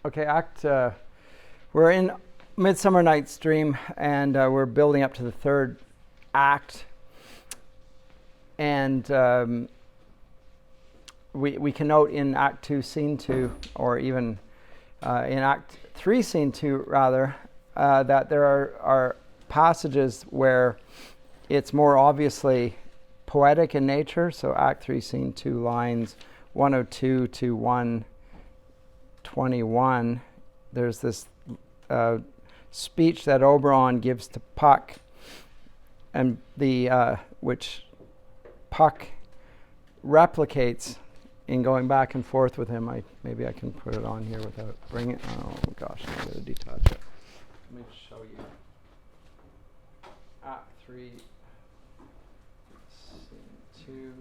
Okay, we're in Midsummer Night's Dream, and we're building up to the third act. And we can note in Act 2, Scene 2, or even in Act 3, Scene 2, rather, that there are passages where it's more obviously poetic in nature. So Act 3, Scene 2, lines 102 to 121, there's this speech that Oberon gives to Puck, and which Puck replicates in going back and forth with him. Maybe I can put it on here without bringing it. Oh gosh, I'm going to detach it. Let me show you. Act 3, Scene 2,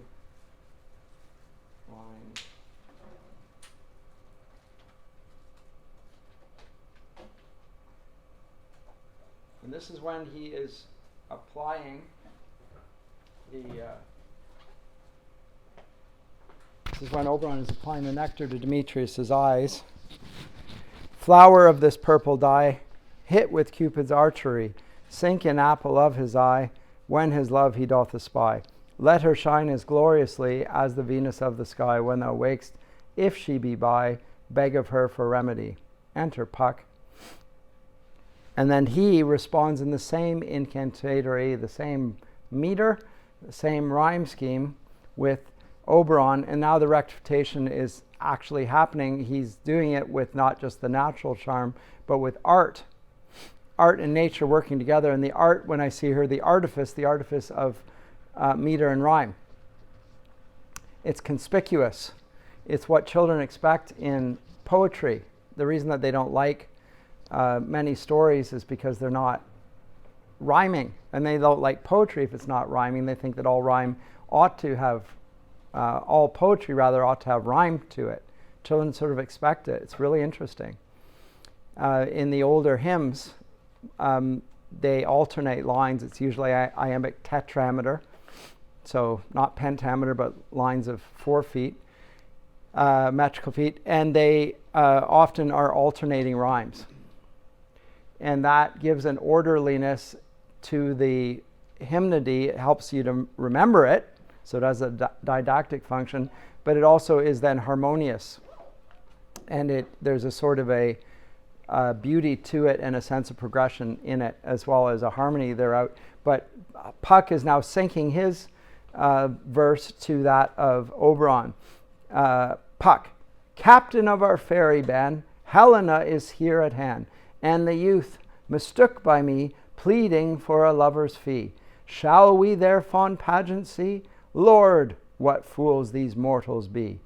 line. And this is when he is applying this is when Oberon is applying the nectar to Demetrius's eyes. Flower of this purple dye, hit with Cupid's archery, sink in apple of his eye, when his love he doth espy. Let her shine as gloriously as the Venus of the sky. When thou wakest, if she be by, beg of her for remedy. Enter Puck. And then he responds in the same incantatory, the same meter, the same rhyme scheme with Oberon, and now the rectification is actually happening. He's doing it with not just the natural charm, but with art. Art and nature working together, and the art, when I see her, the artifice of meter and rhyme. It's conspicuous. It's what children expect in poetry. The reason that they don't like many stories is because they're not rhyming, and they don't like poetry if it's not rhyming. They think that all poetry ought to have rhyme to it. Children sort of expect it. It's really interesting. In the older hymns, they alternate lines. It's usually iambic tetrameter, so not pentameter, but lines of 4 feet, metrical feet, and they often are alternating rhymes. And that gives an orderliness to the hymnody. It helps you to remember it, so it has a didactic function, but it also is then harmonious. And there's a sort of a beauty to it and a sense of progression in it, as well as a harmony thereout. But Puck is now syncing his verse to that of Oberon. Puck, captain of our fairy band, Helena is here at hand, and the youth mistook by me, pleading for a lover's fee. Shall we their fond pageant see? Lord, what fools these mortals be.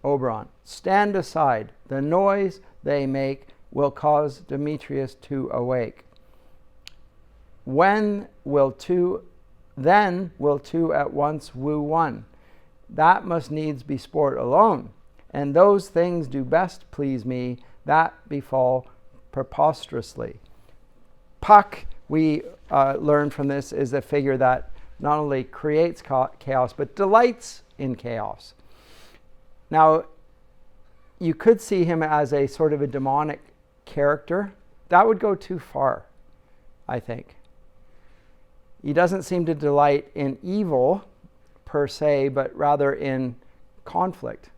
Oberon, stand aside. The noise they make will cause Demetrius to awake. Then will two at once woo one. That must needs be sport alone. And those things do best please me that befall preposterously. Puck, we learn from this, is a figure that not only creates chaos, but delights in chaos. Now, you could see him as a sort of a demonic character. That would go too far, I think. He doesn't seem to delight in evil per se, but rather in conflict,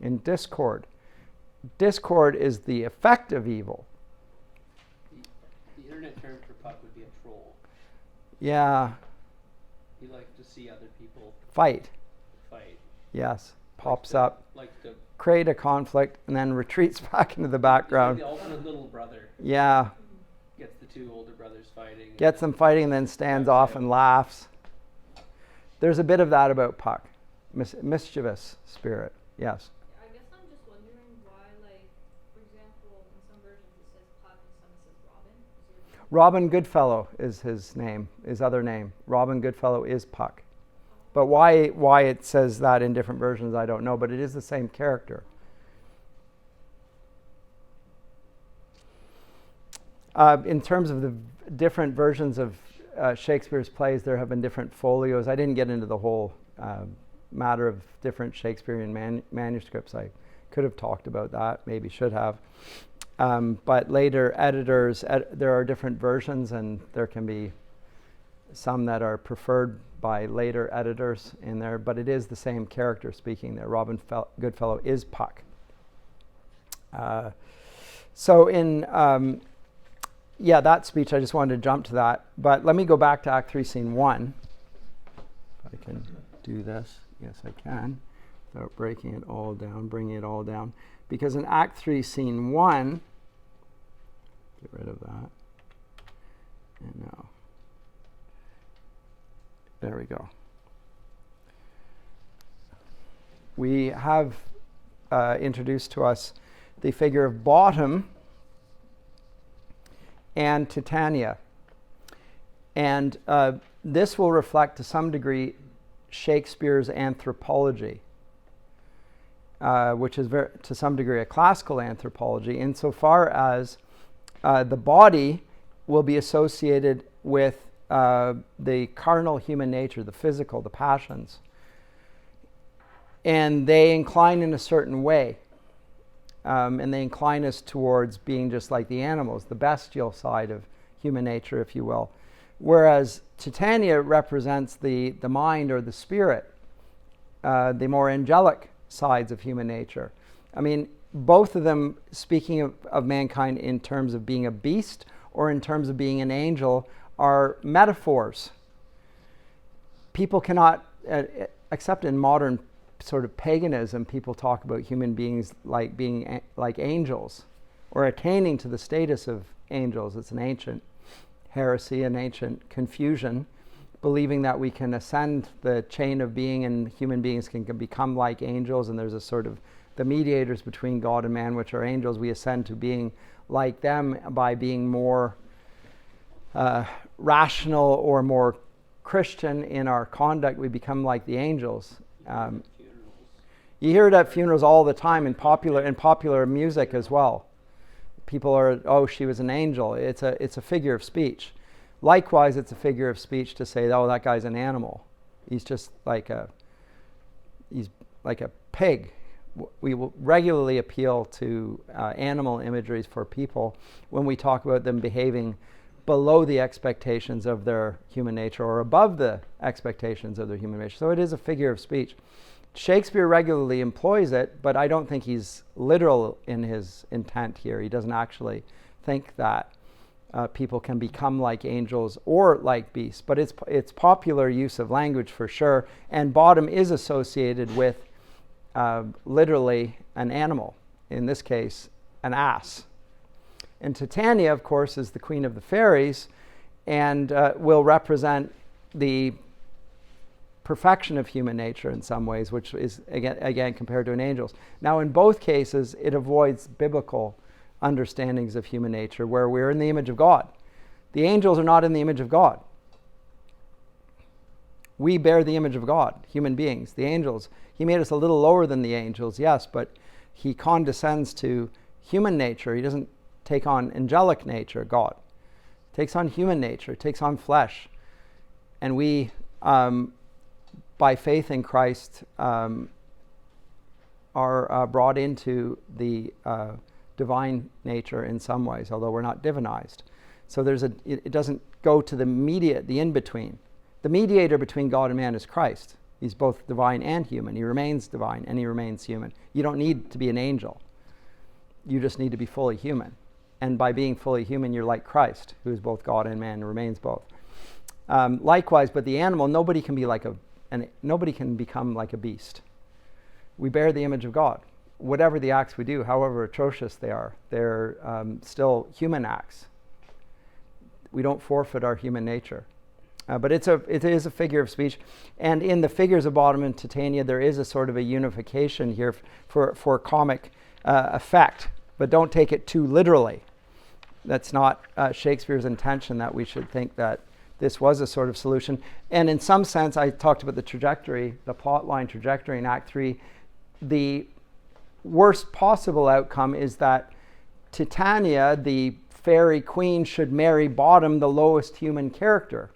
in discord. Discord is the effect of evil. The internet term for Puck would be a troll. Yeah. He likes to see other people fight. Yes. Pops up. Create a conflict and then retreats back into the background. He's like the ultimate little brother. Yeah. Gets the two older brothers fighting. Gets them fighting and then stands off and laughs. There's a bit of that about Puck. Mischievous spirit. Yes. I guess I'm just wondering why, for example, in some versions it says Puck and some it says Robin. Robin Goodfellow is his name, his other name. Robin Goodfellow is Puck. But why it says that in different versions, I don't know, but it is the same character. In terms of the different versions of Shakespeare's plays, there have been different folios. I didn't get into the whole matter of different Shakespearean manuscripts. I could have talked about that, maybe should have. But later editors, there are different versions, and there can be some that are preferred by later editors in there, but it is the same character speaking there. Robin Goodfellow is Puck. So in, that speech, I just wanted to jump to that. But let me go back to Act 3, Scene 1. If I can do this. Yes, I can. Without breaking it all down, bringing it all down. Because in Act 3, Scene 1, get rid of that. And now, there we go. We have introduced to us the figure of Bottom and Titania. And this will reflect to some degree Shakespeare's anthropology, which is to some degree a classical anthropology, insofar as the body will be associated with the carnal human nature, the physical, the passions. And they incline in a certain way. And they incline us towards being just like the animals, the bestial side of human nature, if you will. Whereas Titania represents the mind or the spirit, the more angelic sides of human nature. I mean, both of them, speaking of mankind in terms of being a beast or in terms of being an angel, are metaphors. People cannot, except in modern sort of paganism, people talk about human beings like being like angels or attaining to the status of angels. It's an ancient heresy, an ancient confusion, believing that we can ascend the chain of being and human beings can become like angels, and there's a sort of the mediators between God and man, which are angels. We ascend to being like them by being more rational or more Christian in our conduct. We become like the angels. You hear it at funerals all the time in popular music as well. People are, oh, she was an angel. It's a figure of speech. Likewise, it's a figure of speech to say, oh, that guy's an animal. He's just like a pig. We will regularly appeal to animal imageries for people when we talk about them behaving below the expectations of their human nature or above the expectations of their human nature. So it is a figure of speech. Shakespeare regularly employs it, but I don't think he's literal in his intent here. He doesn't actually think that people can become like angels or like beasts, but it's popular use of language for sure, and Bottom is associated with literally an animal, in this case, an ass. And Titania, of course, is the queen of the fairies and will represent the perfection of human nature in some ways, which is, again compared to an angel's. Now, in both cases, it avoids biblical understandings of human nature, where we're in the image of God. The angels are not in the image of God. We bear the image of God, human beings. The angels, he made us a little lower than the angels, yes, but he condescends to human nature. He doesn't take on angelic nature, God. He takes on human nature, takes on flesh. And we, by faith in Christ, are brought into the divine nature in some ways, although we're not divinized. So it doesn't go to the in-between. The mediator between God and man is Christ. He's both divine and human. He remains divine and he remains human. You don't need to be an angel. You just need to be fully human. And by being fully human, you're like Christ, who is both God and man and remains both. Likewise, but the animal, nobody can become like a beast. We bear the image of God. Whatever the acts we do, however atrocious they are, they're still human acts. We don't forfeit our human nature. But it is a figure of speech. And in the figures of Bottom and Titania, there is a sort of a unification here for comic effect. But don't take it too literally. That's not Shakespeare's intention, that we should think that this was a sort of solution. And in some sense, I talked about the trajectory, the plot line trajectory in Act 3. The worst possible outcome is that Titania, the fairy queen, should marry Bottom, the lowest human character.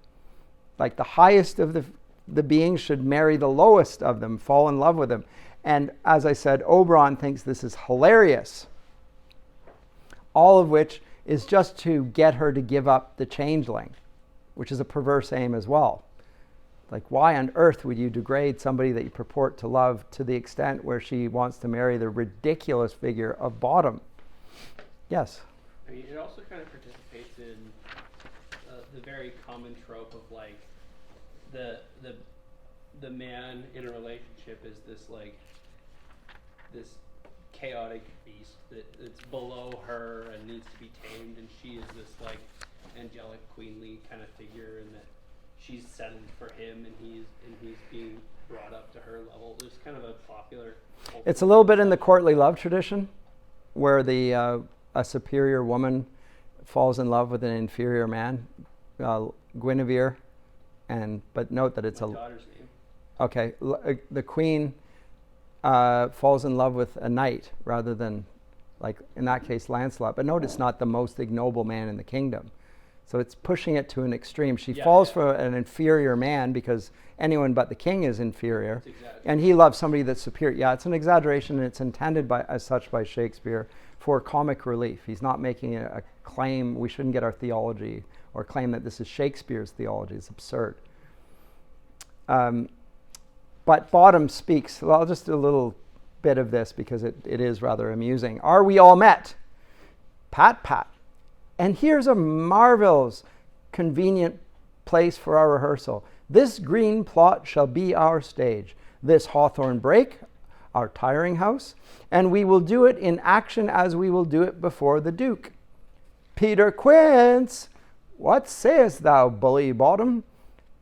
Like the highest of the beings should marry the lowest of them, fall in love with him. And as I said, Oberon thinks this is hilarious. All of which is just to get her to give up the changeling, which is a perverse aim as well. Like, why on earth would you degrade somebody that you purport to love to the extent where she wants to marry the ridiculous figure of Bottom? Yes? I mean, it also kind of participates in the very common trope of like the man in a relationship is this chaotic beast that's below her and needs to be tamed, and she is this like angelic, queenly kind of figure, and that she's settled for him, and he's being brought up to her level. There's kind of a popular. It's a little bit in the courtly love tradition, where a superior woman falls in love with an inferior man, Guinevere, but note that it's My daughter's name. Okay, the queen falls in love with a knight rather than, like in that case, Lancelot. But note it's not the most ignoble man in the kingdom. So it's pushing it to an extreme. She falls for an inferior man because anyone but the king is inferior. And he loves somebody that's superior. Yeah, it's an exaggeration, and it's intended as such by Shakespeare for comic relief. He's not making a claim. We shouldn't get our theology or claim that this is Shakespeare's theology. It's absurd. But Bottom speaks. Well, I'll just do a little bit of this because it is rather amusing. Are we all met? Pat, pat. And here's a marvelous, convenient place for our rehearsal. This green plot shall be our stage, this hawthorn brake, our tiring house, and we will do it in action as we will do it before the Duke. Peter Quince, what sayest thou, bully Bottom?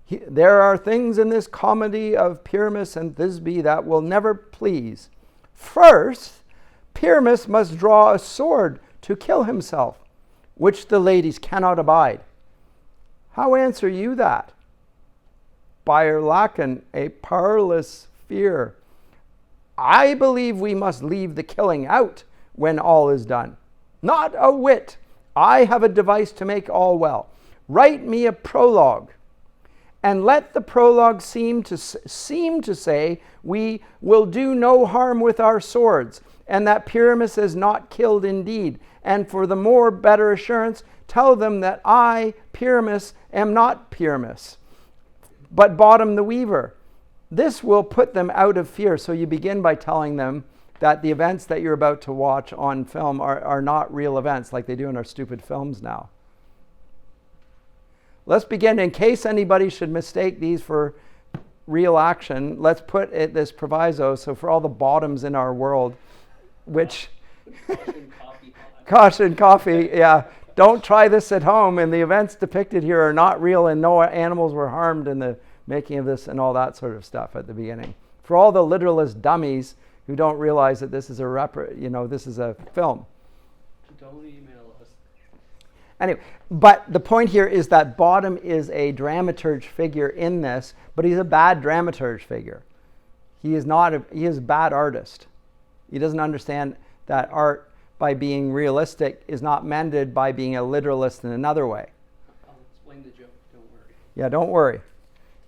There are things in this comedy of Pyramus and Thisbe that will never please. First, Pyramus must draw a sword to kill himself, which the ladies cannot abide. How answer you that? By'r Lacon, a parlous fear. I believe we must leave the killing out when all is done. Not a whit. I have a device to make all well. Write me a prologue, and let the prologue seem to say we will do no harm with our swords, and that Pyramus is not killed indeed. And for the more better assurance, tell them that I, Pyramus, am not Pyramus, but Bottom the weaver. This will put them out of fear. So you begin by telling them that the events that you're about to watch on film are not real events like they do in our stupid films now. Let's begin. In case anybody should mistake these for real action, let's put this proviso. So for all the Bottoms in our world, which... Caution coffee, yeah. Don't try this at home. And the events depicted here are not real, and no animals were harmed in the making of this and all that sort of stuff at the beginning. For all the literalist dummies who don't realize that this is this is a film. Don't email us. Anyway, but the point here is that Bottom is a dramaturge figure in this, but he's a bad dramaturge figure. He is a bad artist. He doesn't understand that art, by being realistic, is not mended by being a literalist in another way. I'll explain the joke, don't worry. Yeah, don't worry.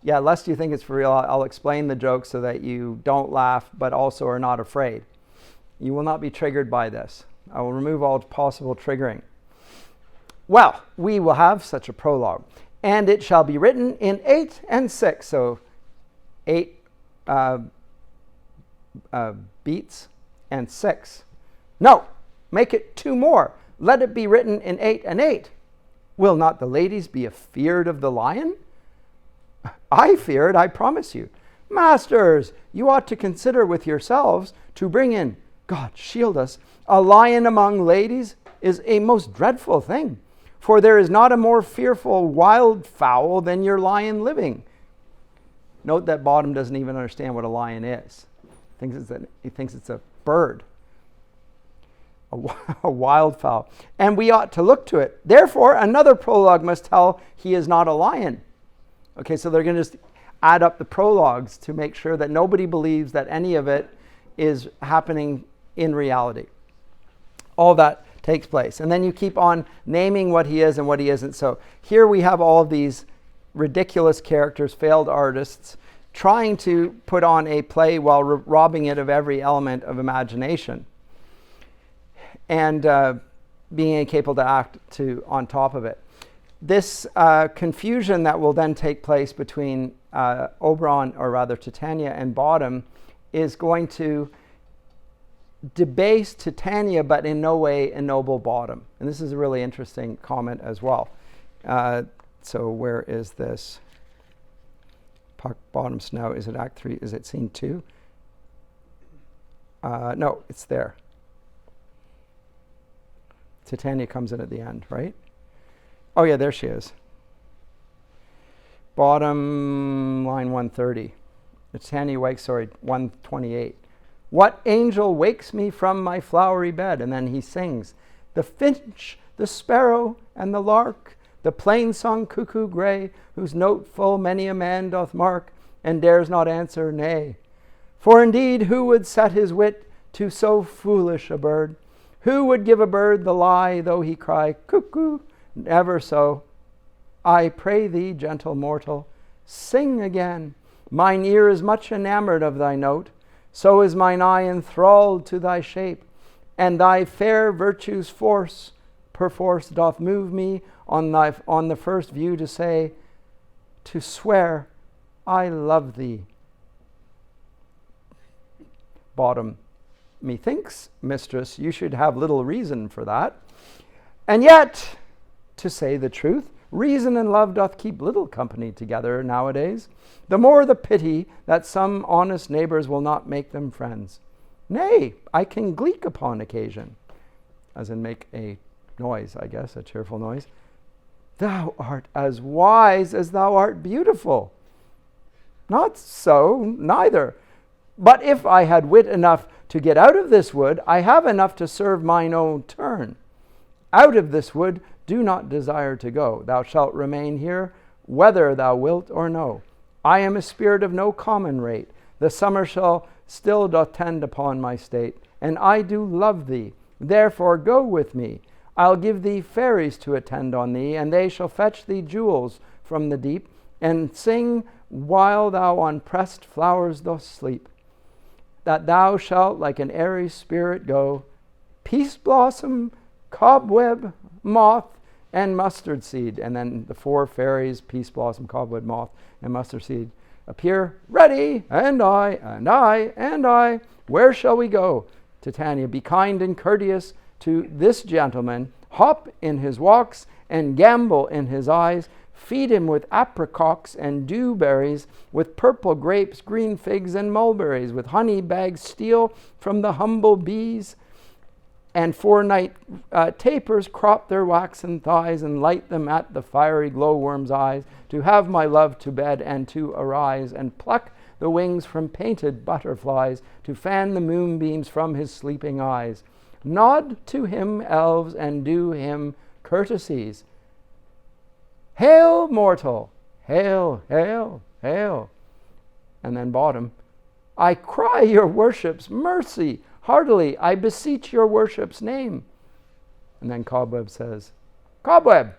Yeah, lest you think it's for real, I'll explain the joke so that you don't laugh, but also are not afraid. You will not be triggered by this. I will remove all possible triggering. Well, we will have such a prologue, and it shall be written in 8 and 6. So 8 beats and 6. No, make it 2 more. Let it be written in 8 and 8. Will not the ladies be afeard of the lion? I fear it, I promise you. Masters, you ought to consider with yourselves to bring in, God shield us, a lion among ladies is a most dreadful thing. For there is not a more fearful wild fowl than your lion living. Note that Bottom doesn't even understand what a lion is. He thinks it's a bird. A wild fowl. And we ought to look to it. Therefore, another prologue must tell he is not a lion. Okay, so they're going to just add up the prologues to make sure that nobody believes that any of it is happening in reality. All that takes place. And then you keep on naming what he is and what he isn't. So here we have all of these ridiculous characters, failed artists, trying to put on a play while robbing it of every element of imagination, and being incapable to act on top of it. This confusion that will then take place between Oberon, or rather Titania, and Bottom is going to debase Titania, but in no way ennoble Bottom. And this is a really interesting comment as well. So where is this? Bottom Snow, is it Act 3? Is it Scene 2? No, it's there. Titania comes in at the end, right? Oh yeah, there she is. Bottom, line 130. Titania wakes, 128. What angel wakes me from my flowery bed? And then he sings, the finch, the sparrow, and the lark, the plain-sung cuckoo gray, whose note full many a man doth mark, and dares not answer nay. For indeed, who would set his wit to so foolish a bird? Who would give a bird the lie, though he cry cuckoo? Never so. I pray thee, gentle mortal, sing again. Mine ear is much enamored of thy note, so is mine eye enthralled to thy shape, and thy fair virtue's force perforce doth move me on the first view to say, to swear, I love thee. Bottom, methinks, mistress, you should have little reason for that. And yet, to say the truth, reason and love doth keep little company together nowadays. The more the pity that some honest neighbors will not make them friends. Nay, I can gleek upon occasion, as in make a noise, I guess, a cheerful noise. Thou art as wise as thou art beautiful. Not so, neither. But if I had wit enough to get out of this wood, I have enough to serve mine own turn. Out of this wood do not desire to go. Thou shalt remain here, whether thou wilt or no. I am a spirit of no common rate. The summer shall still doth tend upon my state, and I do love thee. Therefore go with me. I'll give thee fairies to attend on thee, and they shall fetch thee jewels from the deep, and sing while thou on pressed flowers dost sleep. That thou shalt like an airy spirit go, peace blossom, cobweb, moth, and mustard seed. And then the four fairies, peace blossom, cobweb, moth, and mustard seed, appear ready, and I, and I, and I. Where shall we go? Titania, be kind and courteous to this gentleman, hop in his walks, and gambol in his eyes. Feed him with apricots and dewberries, with purple grapes, green figs, and mulberries, with honey bags steal from the humble bees. And 4 night tapers crop their waxen thighs, and light them at the fiery glowworm's eyes, to have my love to bed and to arise, and pluck the wings from painted butterflies, to fan the moonbeams from his sleeping eyes. Nod to him, elves, and do him courtesies. Hail, mortal! Hail, hail, hail! And then Bottom, I cry your worship's mercy. Heartily, I beseech your worship's name. And then Cobweb says, Cobweb,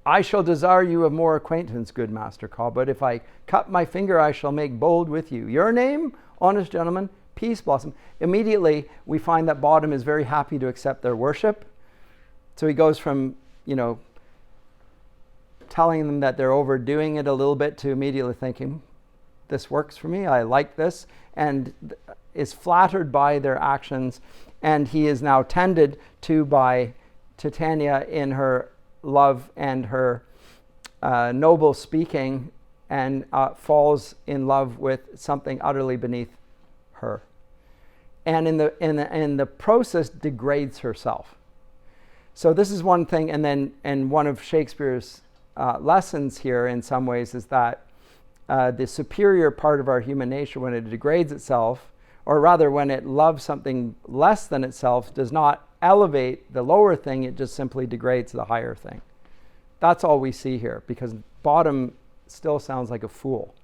I shall desire you of more acquaintance, good master Cobweb. If I cut my finger, I shall make bold with you. Your name, honest gentleman, Peace Blossom. Immediately, we find that Bottom is very happy to accept their worship. So he goes from, telling them that they're overdoing it a little bit to immediately thinking, this works for me, I like this, and is flattered by their actions. And he is now tended to by Titania in her love and her noble speaking, and falls in love with something utterly beneath her, and in the process degrades herself. So this is one thing, and one of Shakespeare's lessons here in some ways is that the superior part of our human nature, when it degrades itself, or rather when it loves something less than itself, does not elevate the lower thing, it just simply degrades the higher thing. That's all we see here, because Bottom still sounds like a fool.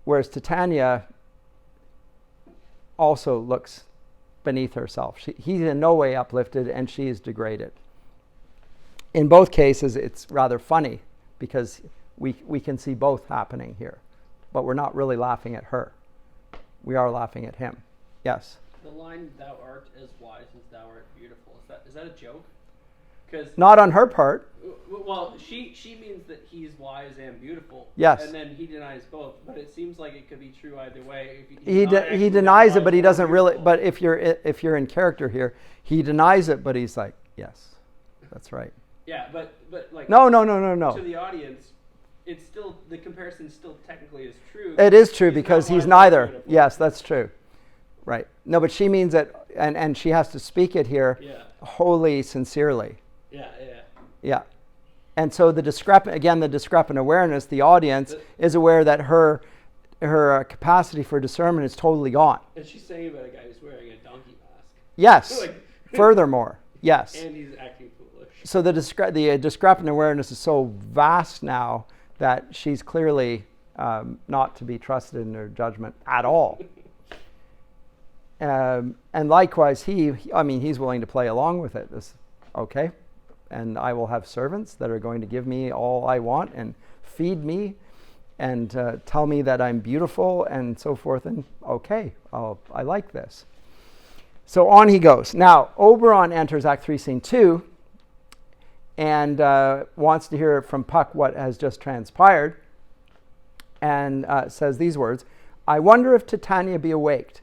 Whereas Titania also looks beneath herself. He's in no way uplifted, and she is degraded. In both cases, it's rather funny, because we can see both happening here. but we're not really laughing at her. We are laughing at him. Yes? The line, thou art as wise as thou art beautiful, is that a joke? Because Not on her part. well, she means that he's wise and beautiful. Yes. And then he denies both, but it seems like it could be true either way. If He denies it, but he doesn't really. But if you're in character here, he denies it, but he's like, yes, that's right. Yeah, but like No. to the audience, it's still, the comparison still technically is true. It is true because not he's wise or neither. beautiful. Yes, that's true. Right. No, but she means it, and she has to speak it here Yeah. wholly sincerely. Yeah. Yeah. And so the discrepant awareness, the audience is aware that her capacity for discernment is totally gone. And she's saying about a guy who's wearing a donkey mask. Yes. Like- Furthermore, yes. And he's acting foolish. So the discrepant awareness is so vast now that she's clearly not to be trusted in her judgment at all. And likewise, he's willing to play along with it. Okay, and I will have servants that are going to give me all I want and feed me and tell me that I'm beautiful and so forth. And okay, I like this. So on he goes. Now, Oberon enters Act 3, Scene 2, and wants to hear from Puck what has just transpired, and says these words, I wonder if Titania be awaked.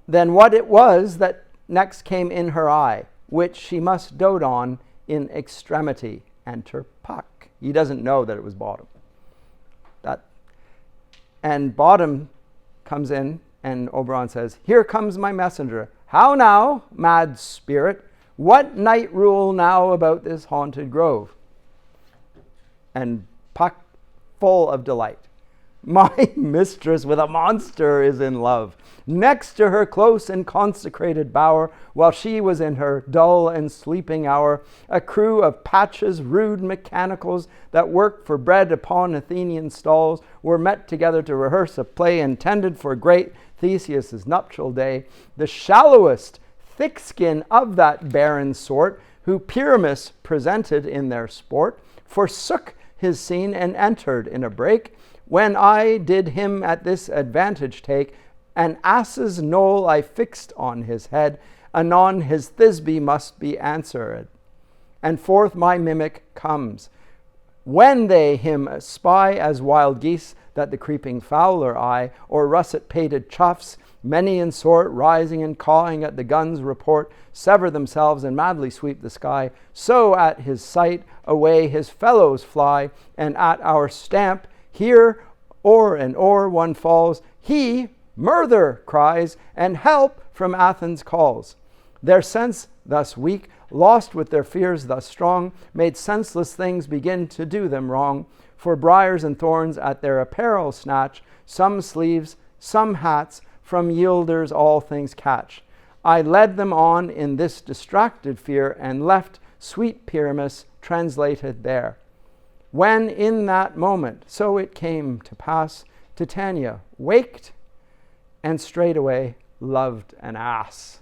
Then what it was that next came in her eye, which she must dote on in extremity. Enter Puck. He doesn't know that it was Bottom. And Bottom comes in, and Oberon says, here comes my messenger. How now, mad spirit? What night rule now about this haunted grove? And Puck, full of delight. My mistress with a monster is in love. Next to her close and consecrated bower, while she was in her dull and sleeping hour, a crew of patches, rude mechanicals, that worked for bread upon Athenian stalls, were met together to rehearse a play intended for great Theseus' nuptial day. The shallowest thick skin of that barren sort, who Pyramus presented in their sport, forsook his scene and entered in a break, when I did him at this advantage take, an ass's knoll I fixed on his head, anon his Thisbe must be answered. And forth my mimic comes. When they him spy as wild geese that the creeping fowler eye, or russet-pated chuffs, many in sort, rising and cawing at the gun's report, sever themselves and madly sweep the sky, so at his sight away his fellows fly, and at our stamp here o'er and o'er one falls, he murther cries, and help from Athens calls. Their sense thus weak, lost with their fears thus strong, made senseless things begin to do them wrong. For briars and thorns at their apparel snatch, some sleeves, some hats, from yielders all things catch. I led them on in this distracted fear, and left sweet Pyramus translated there. When in that moment, so it came to pass, Titania waked, and straightway loved an ass.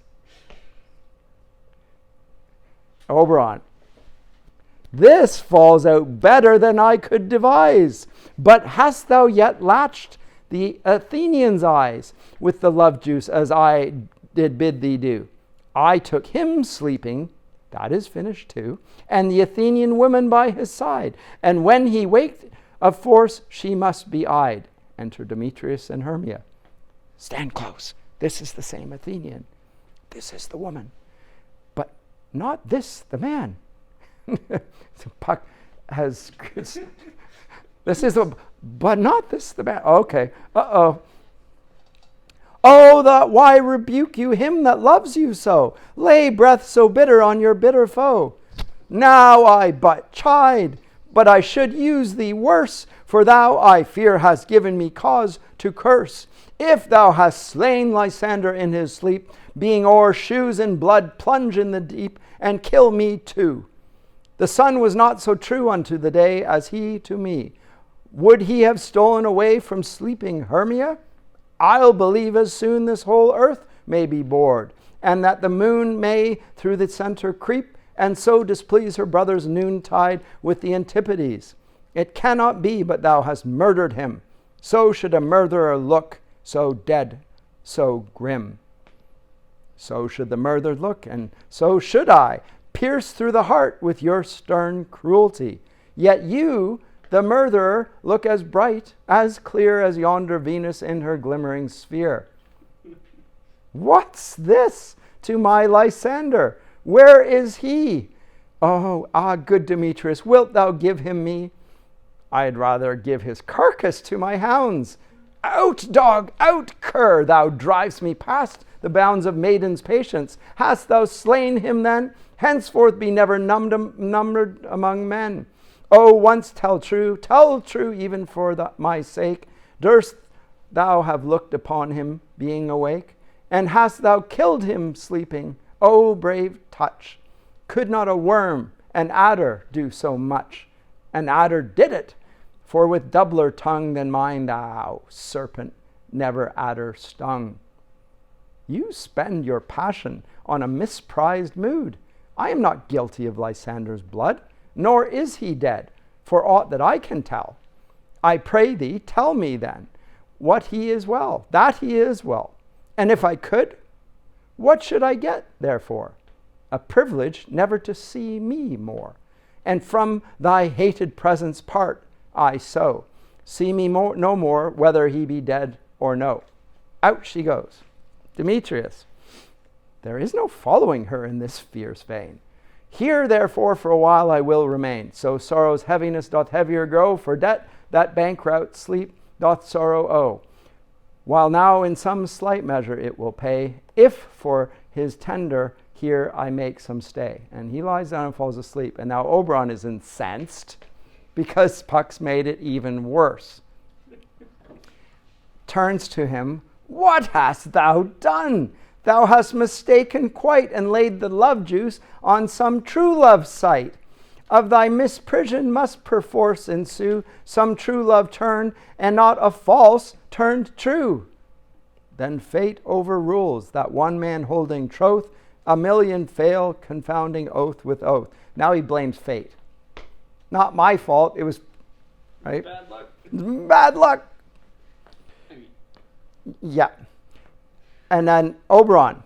Oberon. This falls out better than I could devise. But hast thou yet latched the Athenian's eyes with the love juice, as I did bid thee do? I took him sleeping, that is finished too, and the Athenian woman by his side. And when he waked, of force she must be eyed. Enter Demetrius and Hermia. Stand close. This is the same Athenian. This is the woman. But not this, the man. So Puck has... This is the... But not this, the man. Okay. Uh-oh. Oh, why rebuke you him that loves you so? Lay breath so bitter on your bitter foe. Now I but chide, but I should use thee worse, for thou, I fear, hast given me cause to curse. If thou hast slain Lysander in his sleep, being o'er shoes in blood, plunge in the deep, and kill me too. The sun was not so true unto the day as he to me. Would he have stolen away from sleeping Hermia? I'll believe as soon this whole earth may be bored, and that the moon may through the center creep, and so displease her brother's noontide with the antipodes. It cannot be but thou hast murdered him. So should a murderer look, so dead, so grim. So should the murdered look, and so should I, pierced through the heart with your stern cruelty. Yet you, the murderer, look as bright, as clear as yonder Venus in her glimmering sphere. What's this to my Lysander? Where is he? Oh, good Demetrius, wilt thou give him me? I'd rather give his carcass to my hounds. Out, dog, out, cur, thou drivest me past the bounds of maiden's patience. Hast thou slain him then? Henceforth be never numbered among men. Oh, once tell true even for my sake. Durst thou have looked upon him being awake? And hast thou killed him sleeping? Oh, brave touch! Could not a worm, an adder, do so much? An adder did it, for with doubler tongue than mine thou, serpent, never adder stung. You spend your passion on a misprized mood. I am not guilty of Lysander's blood, nor is he dead, for aught that I can tell. I pray thee, tell me then, that he is well. And if I could, what should I get therefore? A privilege never to see me more, and from thy hated presence part I so. See me no more, whether he be dead or no. Out she goes. Demetrius, there is no following her in this fierce vein. Here, therefore, for a while I will remain. So sorrow's heaviness doth heavier grow, for debt that bankrupt sleep doth sorrow owe. While now in some slight measure it will pay, if for his tender here I make some stay. And he lies down and falls asleep. And now Oberon is incensed because Puck's made it even worse. Turns to him, what hast thou done? Thou hast mistaken quite, and laid the love juice on some true love's sight. Of thy misprision must perforce ensue some true love turned, and not a false turned true. Then fate overrules that one man holding troth, a million fail, confounding oath with oath. Now he blames fate. Not my fault, it was, right? Bad luck. Bad luck. Yeah. And then Oberon,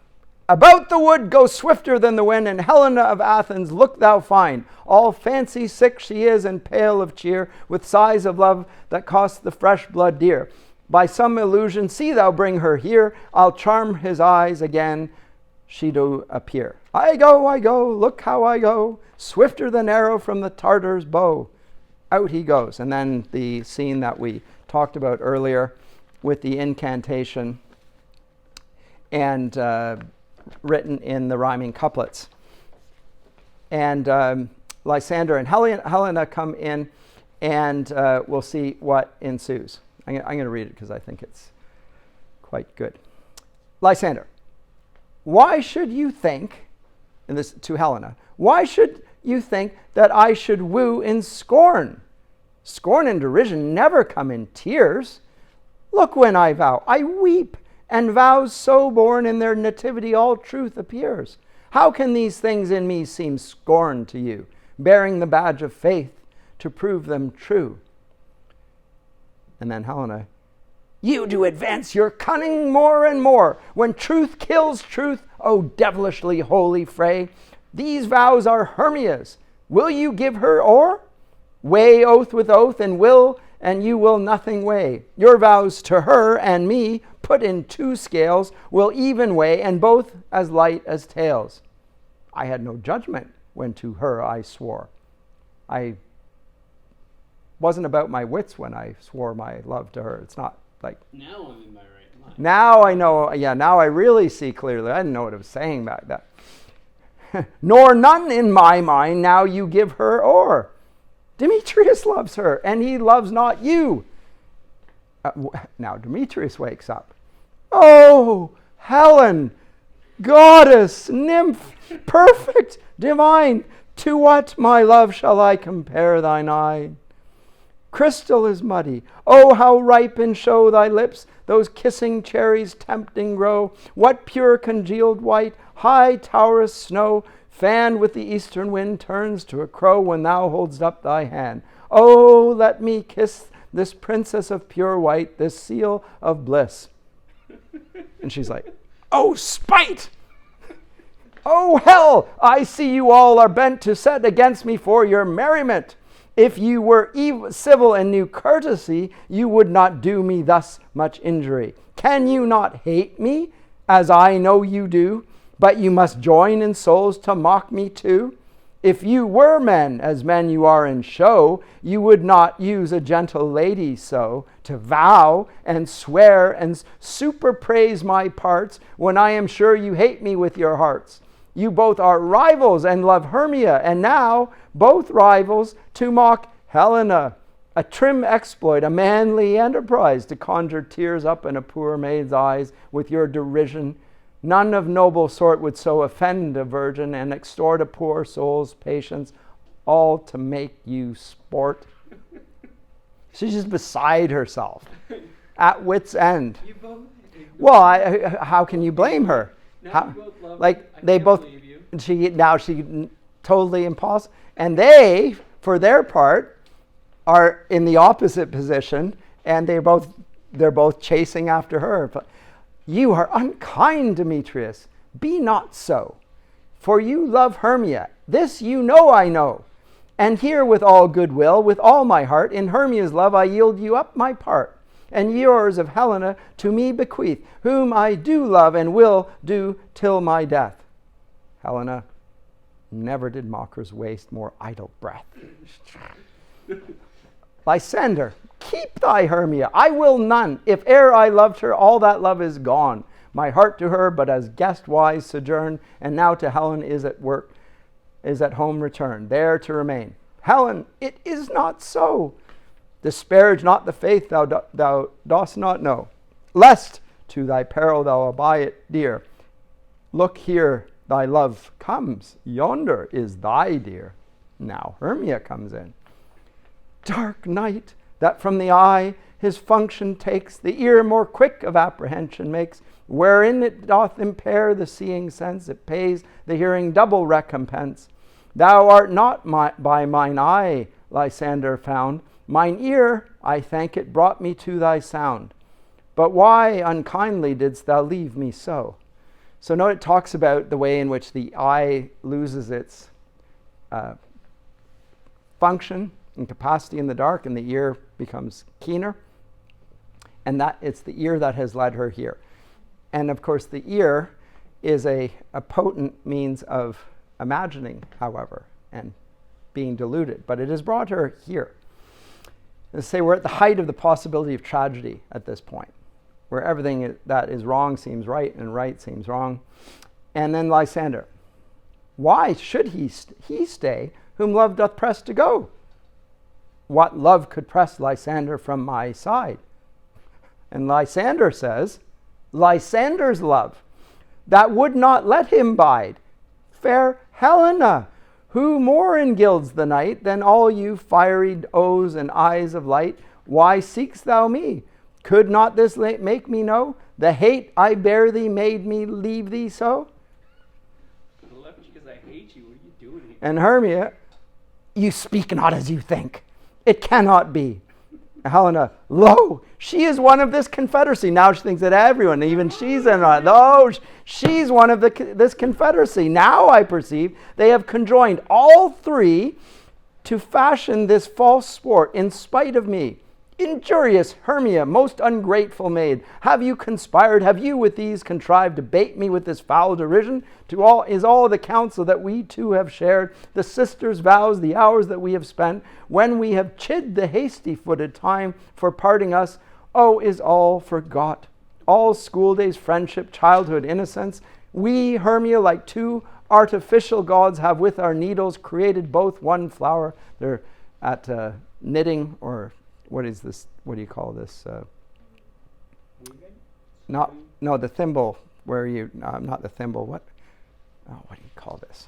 about the wood go swifter than the wind, and Helena of Athens look thou find. All fancy sick she is, and pale of cheer, with sighs of love that cost the fresh blood dear. By some illusion see thou bring her here, I'll charm his eyes again, she do appear. I go, look how I go, swifter than arrow from the Tartar's bow. Out he goes. And then the scene that we talked about earlier with the incantation and written in the rhyming couplets. And Lysander and Helena come in, and we'll see what ensues. I'm going to read it because I think it's quite good. Lysander, why should you think, and this to Helena, why should you think that I should woo in scorn? Scorn and derision never come in tears. Look when I vow, I weep, and vows so born in their nativity all truth appears. How can these things in me seem scorn to you, bearing the badge of faith to prove them true? And then Helena, you do advance your cunning more and more. When truth kills truth, oh devilishly holy fray, these vows are Hermia's. Will you give her o'er? Weigh oath with oath, and you will nothing weigh. Your vows to her and me, put in two scales, will even weigh, and both as light as tails. I had no judgment when to her I swore. I wasn't about my wits when I swore my love to her. It's not like... Now I'm in my right mind. Now I know, now I really see clearly. I didn't know what I was saying back then. Nor none in my mind now you give her o'er. Demetrius loves her, and he loves not you. Now Demetrius wakes up. Oh, Helen, goddess, nymph, perfect, divine, to what, my love, shall I compare thine eye? Crystal is muddy. Oh, how ripe in show thy lips, those kissing cherries tempting grow. What pure congealed white, high towerous snow, fanned with the eastern wind, turns to a crow when thou holdst up thy hand. Oh, let me kiss this princess of pure white, this seal of bliss. And she's like, oh, spite! Oh, hell! I see you all are bent to set against me for your merriment. If you were civil and knew courtesy, you would not do me thus much injury. Can you not hate me, as I know you do, but you must join in souls to mock me too? If you were men, as men you are in show, you would not use a gentle lady so, to vow and swear and superpraise my parts, when I am sure you hate me with your hearts. You both are rivals and love Hermia, and now both rivals to mock Helena. A trim exploit, a manly enterprise, to conjure tears up in a poor maid's eyes with your derision. None of noble sort would so offend a virgin and extort a poor soul's patience, all to make you sport. She's just beside herself, at wit's end. You both. Well, how can you blame her? Now you both love Like me. I they can't both, believe you. she totally impossible, and they, for their part, are in the opposite position, and they're both chasing after her. But you are unkind, Demetrius. Be not so. For you love Hermia. This you know I know. And here with all goodwill, with all my heart, in Hermia's love I yield you up my part. And yours of Helena to me bequeath, whom I do love and will do till my death. Helena, never did mockers waste more idle breath. Lysander, keep thy Hermia, I will none. If e'er I loved her, all that love is gone. My heart to her but as guest-wise sojourn, and now to Helen is at work, is at home returned, there to remain. Helen, it is not so. Disparage not the faith thou dost not know, lest to thy peril thou buy it dear. Look here, thy love comes, yonder is thy dear. Now Hermia comes in. Dark night, that from the eye his function takes, the ear more quick of apprehension makes, wherein it doth impair the seeing sense, it pays the hearing double recompense. Thou art not by mine eye, Lysander, found. Mine ear, I thank it, brought me to thy sound. But why unkindly didst thou leave me so? So note it talks about the way in which the eye loses its function and capacity in the dark, and the ear becomes keener. And that it's the ear that has led her here. And of course, the ear is a potent means of imagining, however, and being deluded. But it has brought her here. Let's say we're at the height of the possibility of tragedy at this point, where everything that is wrong seems right and right seems wrong. And then Lysander, why should he stay whom love doth press to go? What love could press Lysander from my side? And Lysander says, Lysander's love, that would not let him bide. Fair Helena, who more engilds the night than all you fiery O's and eyes of light, why seek'st thou me? Could not this make me know the hate I bear thee made me leave thee so? I left you because I hate you. What are you doing here? And Hermia, you speak not as you think. It cannot be. Helena, lo, she is one of this confederacy. Now she thinks that everyone, even she's in on it. Oh, she's one of this confederacy. Now I perceive they have conjoined all three to fashion this false sport in spite of me. Injurious Hermia, most ungrateful maid, have you conspired, have you with these contrived to bait me with this foul derision? Is all the counsel that we two have shared, the sisters' vows, the hours that we have spent, when we have chid the hasty-footed time for parting us, oh, is all forgot? All school days, friendship, childhood, innocence, we, Hermia, like two artificial gods, have with our needles created both one flower. They're at knitting, or what is this? What do you call this? No, the thimble. Where you? Not the thimble. What? Oh, what do you call this?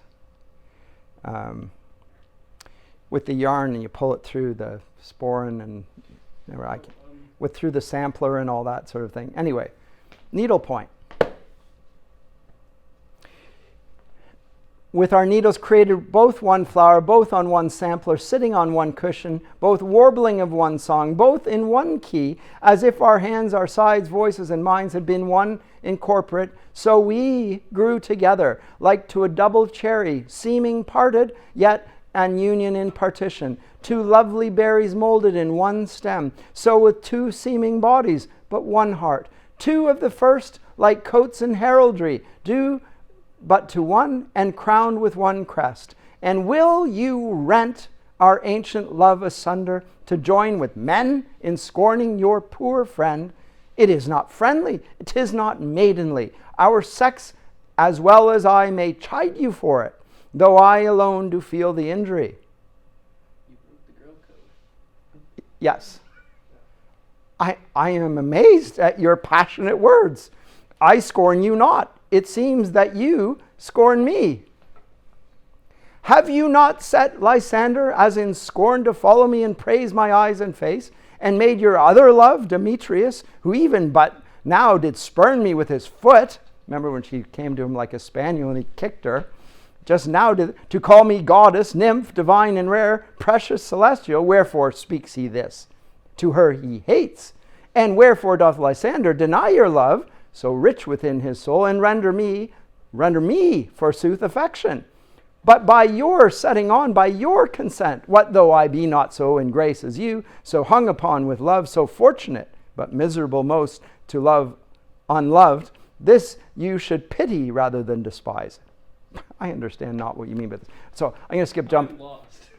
With the yarn, and you pull it through the sporran and through the sampler and all that sort of thing. Anyway, needlepoint. with our needles created both one flower, both on one sampler, sitting on one cushion, both warbling of one song, both in one key, as if our hands, our sides, voices, and minds had been one incorporate, so we grew together, like to a double cherry, seeming parted, yet an union in partition, two lovely berries molded in one stem, so with two seeming bodies, but one heart, two of the first, like coats in heraldry, do but to one, and crowned with one crest. And will you rent our ancient love asunder to join with men in scorning your poor friend? It is not friendly, 'tis not maidenly. Our sex, as well as I, may chide you for it, though I alone do feel the injury. You broke the girl code. Yes. I am amazed at your passionate words. I scorn you not. It seems that you scorn me. Have you not set Lysander as in scorn to follow me and praise my eyes and face, and made your other love, Demetrius, who even but now did spurn me with his foot? Remember when she came to him like a spaniel and he kicked her? Just now to call me goddess, nymph, divine and rare, precious, celestial. Wherefore speaks he this? To her he hates. And wherefore doth Lysander deny your love, so rich within his soul, and render me, forsooth, affection? But by your setting on, by your consent, what though I be not so in grace as you, so hung upon with love, so fortunate, but miserable most to love unloved, this you should pity rather than despise. I understand not what you mean by this. So I'm going to jump. I'm lost.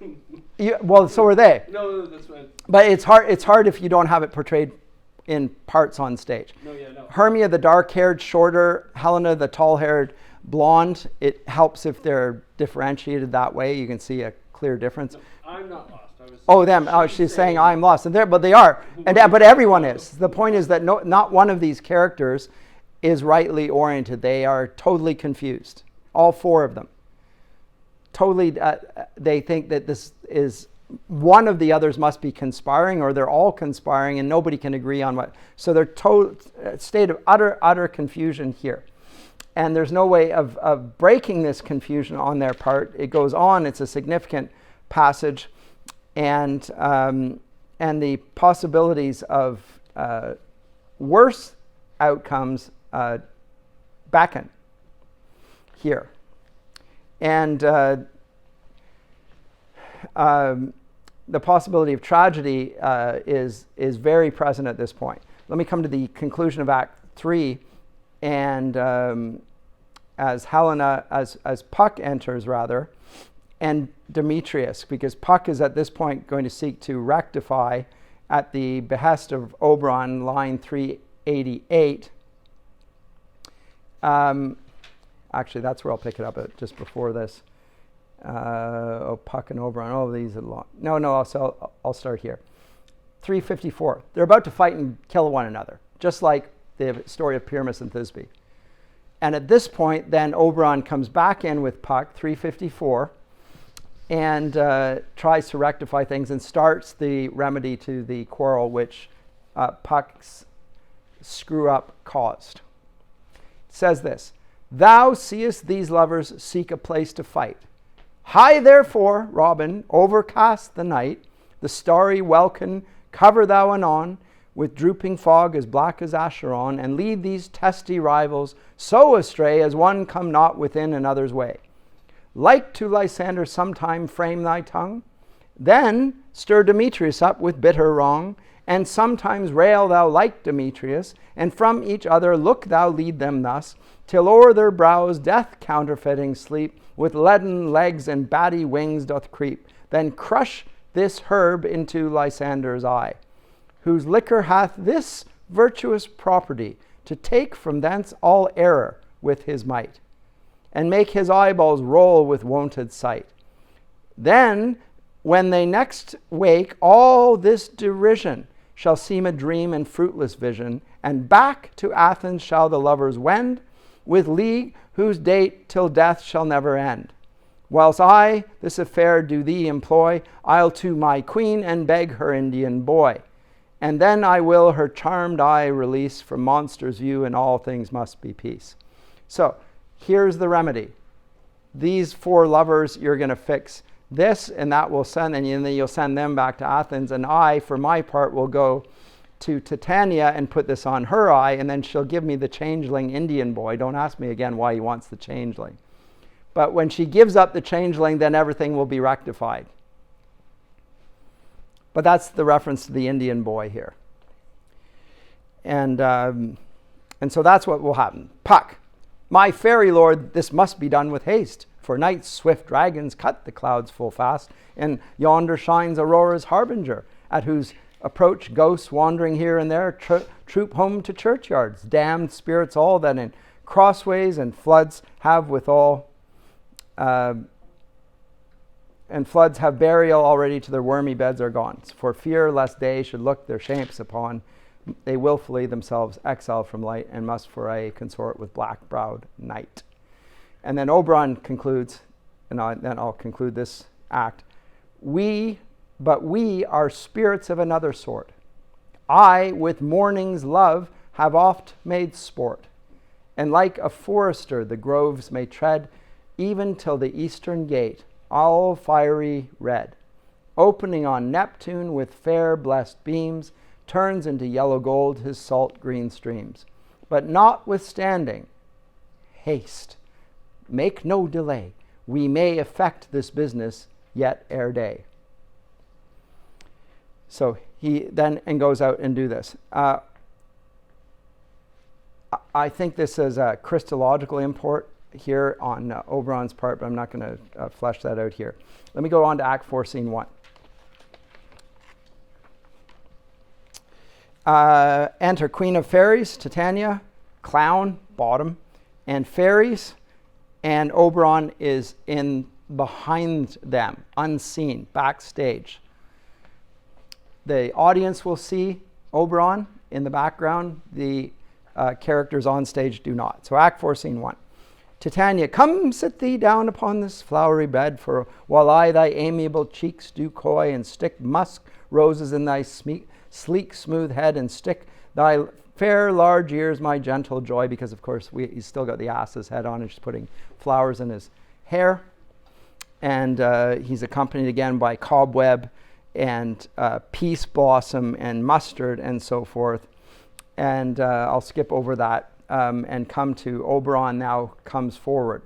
Well, so are they. No, that's right. But it's hard if you don't have it portrayed in parts on stage. No. Hermia, the dark-haired, shorter. Helena, the tall-haired, blonde. It helps if they're differentiated that way. You can see a clear difference. No, I'm not lost. She's saying I'm lost. But they are. But everyone is. The point is that not one of these characters is rightly oriented. They are totally confused. All four of them. Totally, they think that this is one of the others must be conspiring, or they're all conspiring, and nobody can agree on what. So they're state of utter confusion here, and there's no way of breaking this confusion on their part. It goes on. It's a significant passage, and the possibilities of worse outcomes beckon here. And the possibility of tragedy is very present at this point. Let me come to the conclusion of Act 3, and as Helena, as Puck enters rather, and Demetrius, because Puck is at this point going to seek to rectify at the behest of Oberon, line 388. Actually, that's where I'll pick it up at just before this. Puck and Oberon. Oh, these are long. No, I'll start here. 354. They're about to fight and kill one another, just like the story of Pyramus and Thisbe. And at this point, then Oberon comes back in with Puck, 354, and tries to rectify things and starts the remedy to the quarrel which Puck's screw-up caused. It says this: Thou seest these lovers seek a place to fight. High therefore, Robin, overcast the night, the starry welkin cover thou anon, with drooping fog as black as Acheron, and lead these testy rivals so astray as one come not within another's way. Like to Lysander sometime frame thy tongue, then stir Demetrius up with bitter wrong, and sometimes rail thou like Demetrius, and from each other look thou lead them thus, till o'er their brows death counterfeiting sleep, with leaden legs and batty wings doth creep. Then crush this herb into Lysander's eye, whose liquor hath this virtuous property, to take from thence all error with his might, and make his eyeballs roll with wonted sight. Then, when they next wake, all this derision shall seem a dream and fruitless vision, and back to Athens shall the lovers wend, with league whose date till death shall never end. Whilst I this affair do thee employ, I'll to my queen and beg her Indian boy. And then I will her charmed eye release from monsters' view, and all things must be peace. So here's the remedy. these 4 lovers, you're going to fix this, and that will send, and then you'll send them back to Athens. And I, for my part, will go to Titania and put this on her eye, and then she'll give me the changeling Indian boy. Don't ask me again why he wants the changeling. But when she gives up the changeling, then everything will be rectified. But that's the reference to the Indian boy here. And so that's what will happen. Puck, my fairy lord, this must be done with haste, for night's swift dragons cut the clouds full fast, and yonder shines Aurora's harbinger, at whose approach ghosts wandering here and there troop home to churchyards, damned spirits all that in crossways and floods have withal, and floods have burial already to their wormy beds are gone. For fear lest they should look their shapes upon, they willfully themselves exile from light, and must for a consort with black-browed night. And then Oberon concludes, and then I'll conclude this act. But we are spirits of another sort. I, with morning's love, have oft made sport, and like a forester the groves may tread, even till the eastern gate, all fiery red, opening on Neptune with fair blessed beams, turns into yellow gold his salt green streams. But notwithstanding, haste, make no delay, we may effect this business yet ere day. So he then goes out and do this. I think this is a Christological import here on Oberon's part, but I'm not going to flesh that out here. Let me go on to Act 4, Scene 1. Enter Queen of Fairies, Titania, Clown, bottom, and Fairies, and Oberon is in behind them, unseen, backstage. The audience will see Oberon in the background. The characters on stage do not. So Act 4, Scene 1. Titania, come sit thee down upon this flowery bed, for while I thy amiable cheeks do coy, and stick musk roses in thy sleek smooth head, and stick thy fair large ears, my gentle joy, because of course he's still got the ass's head on, and she's putting flowers in his hair. And he's accompanied again by Cobweb and Peace Blossom and Mustard and so forth. And I'll skip over that and come to Oberon now comes forward.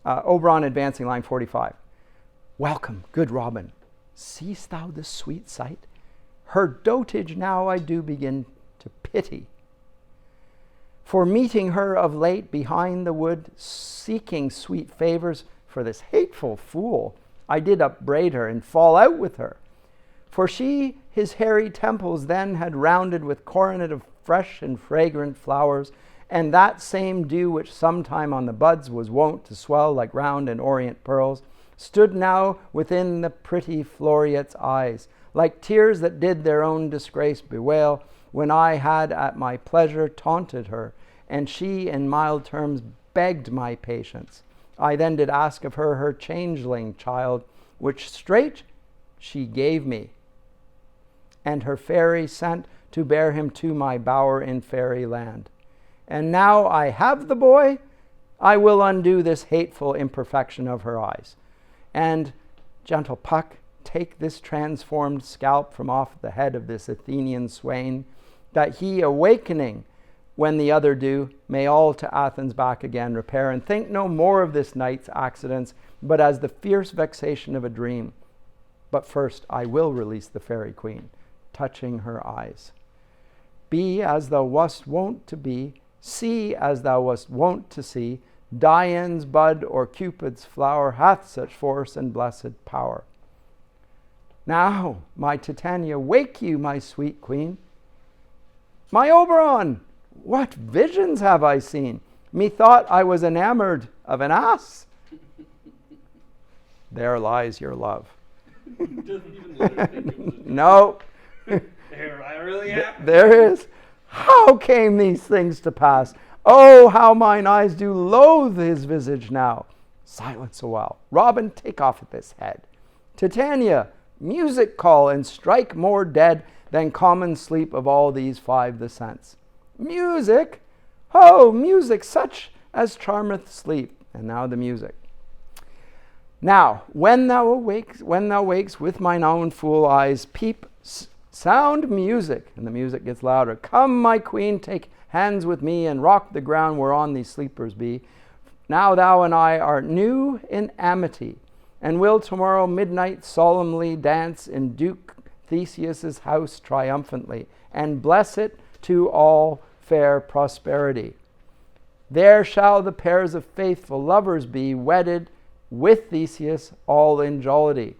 Oberon advancing, line 45. Welcome, good Robin. Seest thou this sweet sight? Her dotage now I do begin to pity. For meeting her of late behind the wood, seeking sweet favors for this hateful fool, I did upbraid her and fall out with her. For she his hairy temples then had rounded with coronet of fresh and fragrant flowers, and that same dew which sometime on the buds was wont to swell like round and orient pearls, stood now within the pretty Floriette's eyes, like tears that did their own disgrace bewail, when I had at my pleasure taunted her, and she in mild terms begged my patience. I then did ask of her her changeling child, which straight she gave me, and her fairy sent to bear him to my bower in fairy land. And now I have the boy, I will undo this hateful imperfection of her eyes. And, gentle Puck, take this transformed scalp from off the head of this Athenian swain, that he, awakening when the other do, may all to Athens back again repair, and think no more of this night's accidents, but as the fierce vexation of a dream. But first I will release the fairy queen, touching her eyes. Be as thou wast wont to be, see as thou wast wont to see, Dian's bud or Cupid's flower hath such force and blessed power. Now, my Titania, wake you, my sweet queen. My Oberon, what visions have I seen? Methought I was enamored of an ass. There lies your love. No. There, I really am. There is. How came these things to pass? Oh, how mine eyes do loathe his visage now. Silence a while. Robin, take off at this head. Titania, music call, and strike more dead than common sleep of all these 5 the sense. Music? Oh, music such as charmeth sleep. And now the music. Now, when thou wakes with mine own fool eyes, peep, sound music, and the music gets louder. Come, my queen, take hands with me, and rock the ground whereon these sleepers be. Now thou and I are new in amity, and will tomorrow midnight solemnly dance in Duke Theseus' house triumphantly, and bless it to all fair prosperity. There shall the pairs of faithful lovers be, wedded with Theseus all in jollity.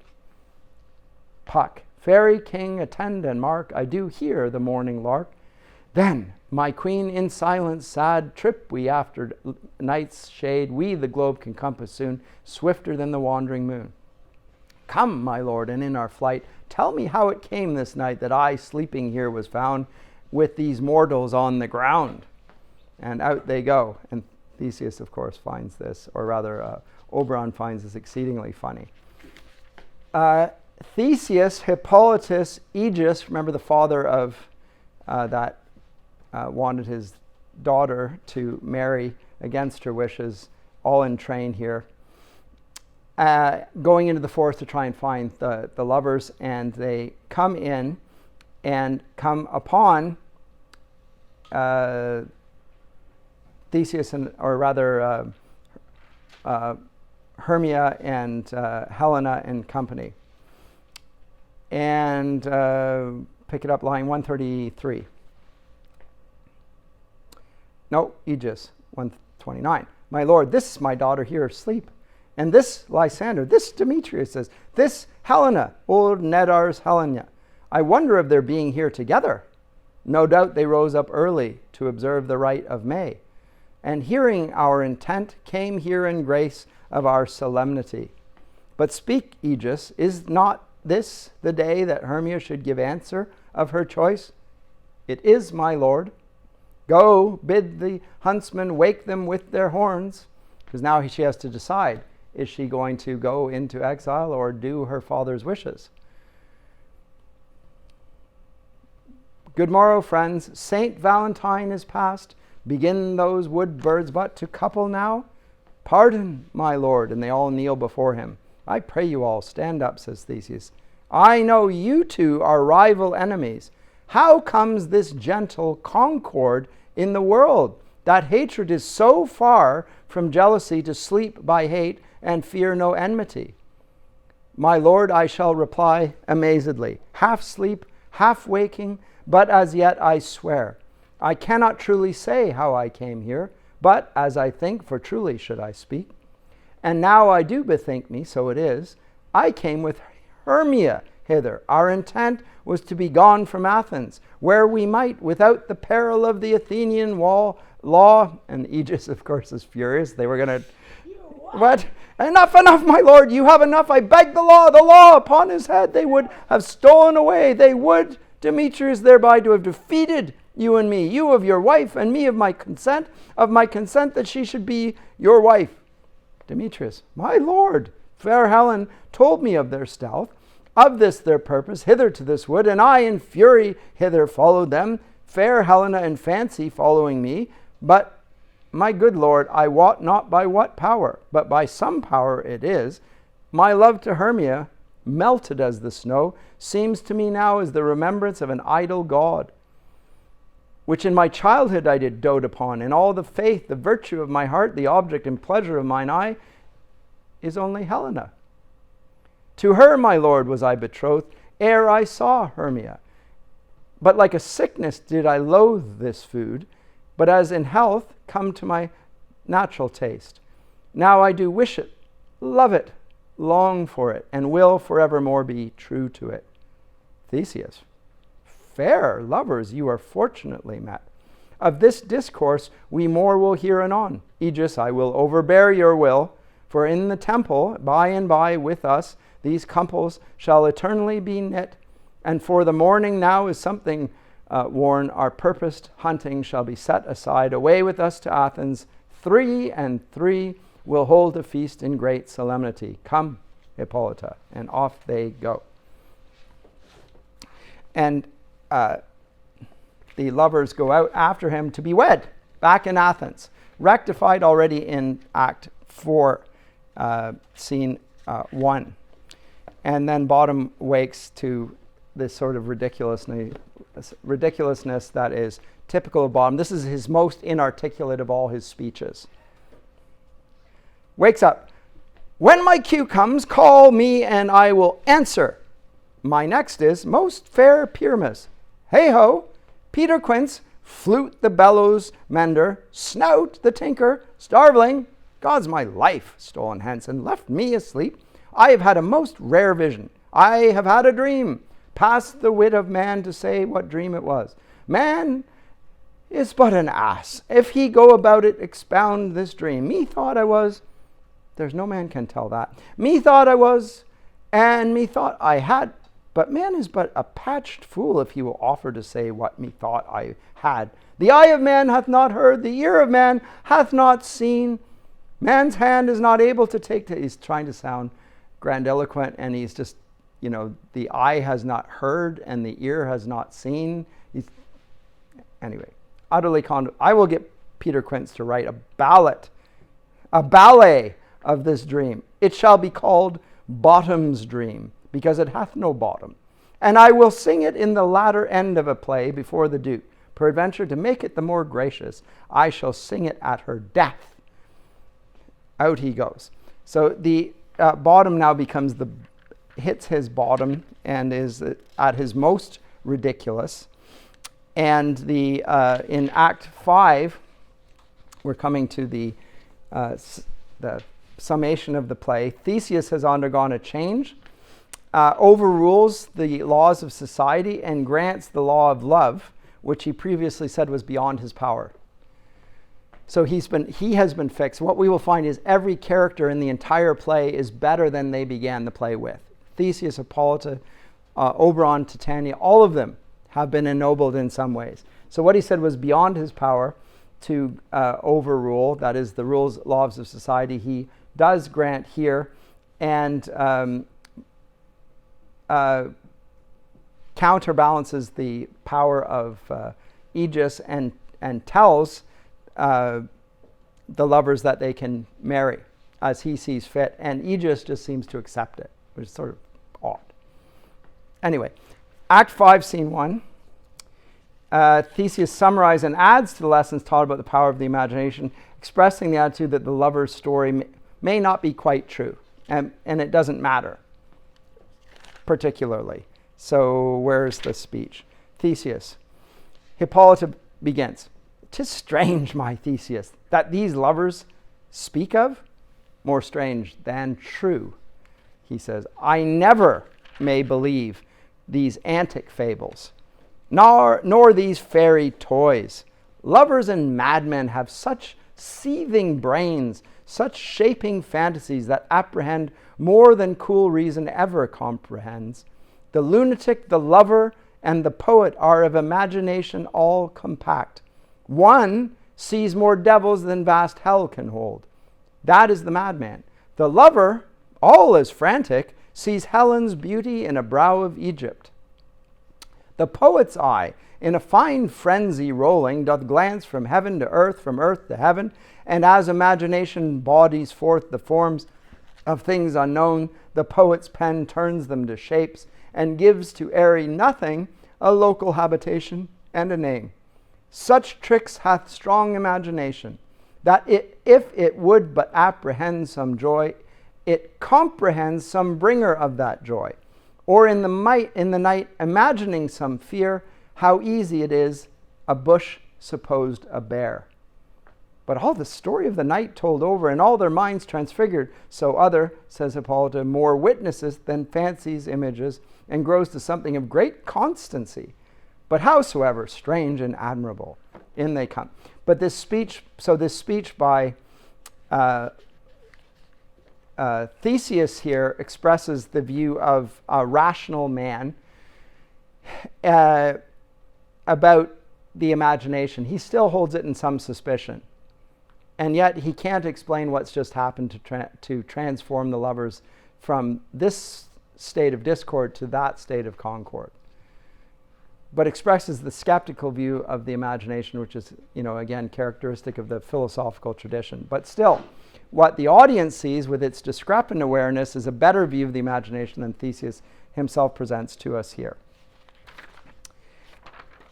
Puck, fairy king, attend and mark, I do hear the morning lark. Then, my queen, in silence sad, trip we after night's shade, we the globe can compass soon, swifter than the wandering moon. Come, my lord, and in our flight, tell me how it came this night that I, sleeping here, was found with these mortals on the ground. And out they go. And Theseus, of course, finds this, or rather, Oberon finds this exceedingly funny. Theseus, Hippolytus, Aegeus, remember the father of that wanted his daughter to marry against her wishes, all in train here, going into the forest to try and find the lovers, and they come in and come upon Theseus, Hermia and Helena and company. And pick it up, line 133. No, Aegeus, 129. My lord, this is my daughter here asleep. And this Lysander, this Demetrius says, this Helena, old Nedar's Helena. I wonder of their being here together. No doubt they rose up early to observe the rite of May, and hearing our intent, came here in grace of our solemnity. But speak, Aegeus, is not this the day that Hermia should give answer of her choice? It is, my lord. Go, bid the huntsmen wake them with their horns. Because now she has to decide, is she going to go into exile or do her father's wishes? Good morrow, friends. Saint Valentine is past. Begin those wood birds but to couple now? Pardon, my lord. And they all kneel before him. I pray you all, stand up, says Theseus. I know you two are rival enemies. How comes this gentle concord in the world, that hatred is so far from jealousy to sleep by hate and fear no enmity? My lord, I shall reply amazedly, half sleep, half waking, but as yet I swear, I cannot truly say how I came here, but as I think, for truly should I speak. And now I do bethink me, so it is, I came with Hermia hither. Our intent was to be gone from Athens, where we might, without the peril of the Athenian law, and Aegeus, of course, is furious. They were going to, what? Enough, my lord, you have enough. I beg the law upon his head. They would have stolen away. They would, Demetrius, thereby to have defeated you and me, you of your wife, and me of my consent that she should be your wife. Demetrius, my lord, fair Helen told me of their stealth, of this their purpose, hither to this wood, and I in fury hither followed them, fair Helena in fancy following me. But, my good lord, I wot not by what power, but by some power it is, my love to Hermia, melted as the snow, seems to me now as the remembrance of an idol god, which in my childhood I did dote upon, and all the faith, the virtue of my heart, the object and pleasure of mine eye, is only Helena. To her, my lord, was I betrothed, ere I saw Hermia. But like a sickness did I loathe this food, but as in health come to my natural taste. Now I do wish it, love it, long for it, and will forevermore be true to it. Theseus, fair lovers, you are fortunately met. Of this discourse we more will hear anon. Aegeus, I will overbear your will, for in the temple, by and by with us, these couples shall eternally be knit, and for the morning now is something worn, our purposed hunting shall be set aside. Away with us to Athens, 3 and 3 will hold a feast in great solemnity. Come, Hippolyta, and off they go. And the lovers go out after him to be wed, back in Athens, rectified already in Act 4, scene 1. And then bottom wakes to this sort of ridiculousness that is typical of bottom. This is his most inarticulate of all his speeches. Wakes up. When my cue comes, call me and I will answer. My next is most fair Pyramus. Hey ho, Peter Quince, flute the bellows mender, snout the tinker, starveling, God's my life, stolen hence and left me asleep. I have had a most rare vision. I have had a dream. Past the wit of man to say what dream it was. Man is but an ass. If he go about it, expound this dream. Methought I was, there's no man can tell that. Methought I was, and methought I had. But man is but a patched fool if he will offer to say what methought I had. The eye of man hath not heard, the ear of man hath not seen. Man's hand is not able to take to, he's trying to sound grandiloquent, and he's just, the eye has not heard and the ear has not seen. Anyway, utterly I will get Peter Quince to write a ballet of this dream. It shall be called Bottom's Dream, because it hath no bottom. And I will sing it in the latter end of a play before the Duke. Peradventure, to make it the more gracious, I shall sing it at her death. Out he goes. So the bottom now hits his bottom and is at his most ridiculous. And in Act 5, we're coming to the summation of the play. Theseus has undergone a change, overrules the laws of society, and grants the law of love, which he previously said was beyond his power. So he has been fixed. What we will find is every character in the entire play is better than they began the play with. Theseus, Hippolyta, Oberon, Titania, all of them have been ennobled in some ways. So what he said was beyond his power to overrule, that is the laws of society, he does grant here, and counterbalances the power of Aegis and tells the lovers that they can marry as he sees fit, and Aegis just seems to accept it, which is sort of odd. Anyway, Act 5, Scene 1. Theseus summarizes and adds to the lessons taught about the power of the imagination, expressing the attitude that the lover's story may not be quite true, and it doesn't matter particularly. So where's the speech? Theseus. Hippolyta begins. 'Tis strange, my Theseus, that these lovers speak of, more strange than true. He says, I never may believe these antic fables, nor these fairy toys. Lovers and madmen have such seething brains, such shaping fantasies that apprehend more than cool reason ever comprehends. The lunatic, the lover, and the poet are of imagination all compact. One sees more devils than vast hell can hold. That is the madman. The lover, all is frantic, sees Helen's beauty in a brow of Egypt. The poet's eye, in a fine frenzy rolling, doth glance from heaven to earth, from earth to heaven, and as imagination bodies forth the forms of things unknown, the poet's pen turns them to shapes, and gives to airy nothing a local habitation and a name. Such tricks hath strong imagination, that if it would but apprehend some joy, it comprehends some bringer of that joy. Or in the night imagining some fear, how easy it is a bush supposed a bear. But all the story of the night told over, and all their minds transfigured, so other, says Hippolyta, more witnesses than fancies images, and grows to something of great constancy. But howsoever strange and admirable, in they come. But this speech by Theseus here expresses the view of a rational man about the imagination. He still holds it in some suspicion. And yet he can't explain what's just happened to transform the lovers from this state of discord to that state of concord. but expresses the skeptical view of the imagination, which is, again, characteristic of the philosophical tradition. But still, what the audience sees with its discrepant awareness is a better view of the imagination than Theseus himself presents to us here.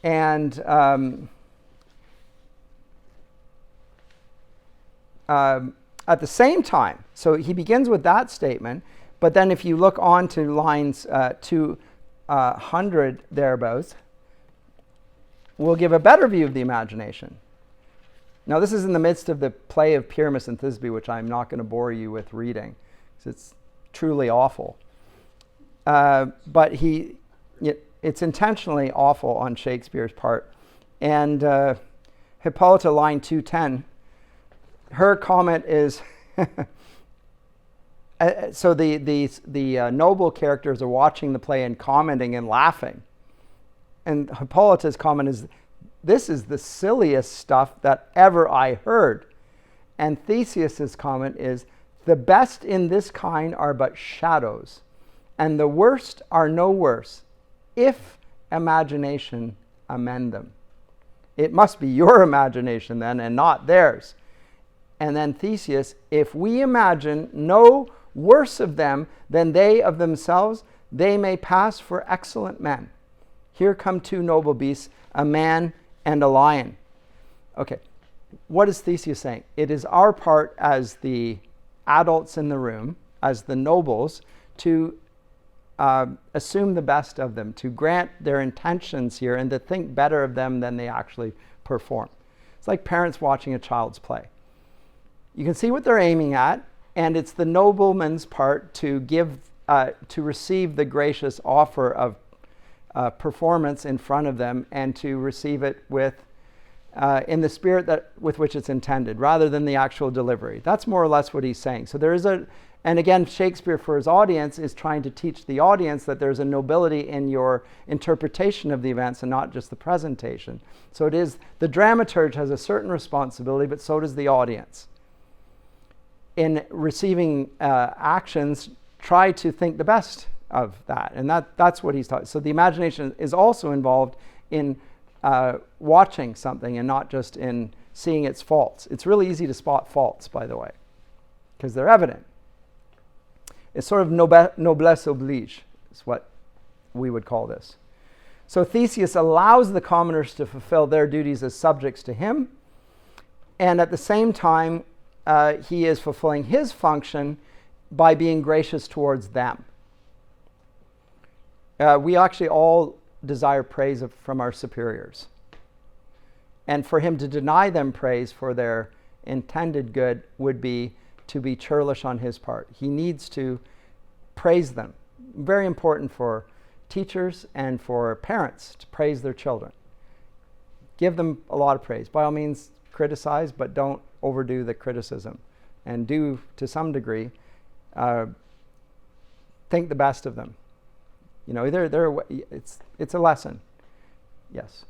And at the same time, so he begins with that statement, but then if you look on to lines 200 thereabouts, we'll give a better view of the imagination. Now, this is in the midst of the play of Pyramus and Thisbe, which I'm not going to bore you with reading, because it's truly awful. But it's intentionally awful on Shakespeare's part. And Hippolyta, line 210, her comment is, so the noble characters are watching the play and commenting and laughing. And Hippolyta's comment is, "This is the silliest stuff that ever I heard." And Theseus's comment is, "The best in this kind are but shadows, and the worst are no worse, if imagination amend them." It must be your imagination then, and not theirs. And then Theseus, "If we imagine no worse of them than they of themselves, they may pass for excellent men. Here come two noble beasts, a man and a lion." Okay, what is Theseus saying? It is our part as the adults in the room, as the nobles, to assume the best of them, to grant their intentions here, and to think better of them than they actually perform. It's like parents watching a child's play. You can see what they're aiming at, and it's the nobleman's part to receive the gracious offer of performance in front of them, and to receive it with in the spirit with which it's intended, rather than the actual delivery. That's more or less what he's saying. So there is and again, Shakespeare for his audience is trying to teach the audience that there's a nobility in your interpretation of the events and not just the presentation. So it is, the dramaturge has a certain responsibility, but so does the audience. In receiving actions, try to think the best of that. And that's what he's talking. So the imagination is also involved in watching something and not just in seeing its faults. It's really easy to spot faults, by the way, because they're evident. It's sort of noblesse oblige, is what we would call this. So Theseus allows the commoners to fulfill their duties as subjects to him, and at the same time, he is fulfilling his function by being gracious towards them. We actually all desire praise from our superiors. And for him to deny them praise for their intended good would be to be churlish on his part. He needs to praise them. Very important for teachers and for parents to praise their children. Give them a lot of praise. By all means, criticize, but don't overdo the criticism. And do, to some degree, think the best of them. It's a lesson. Yes.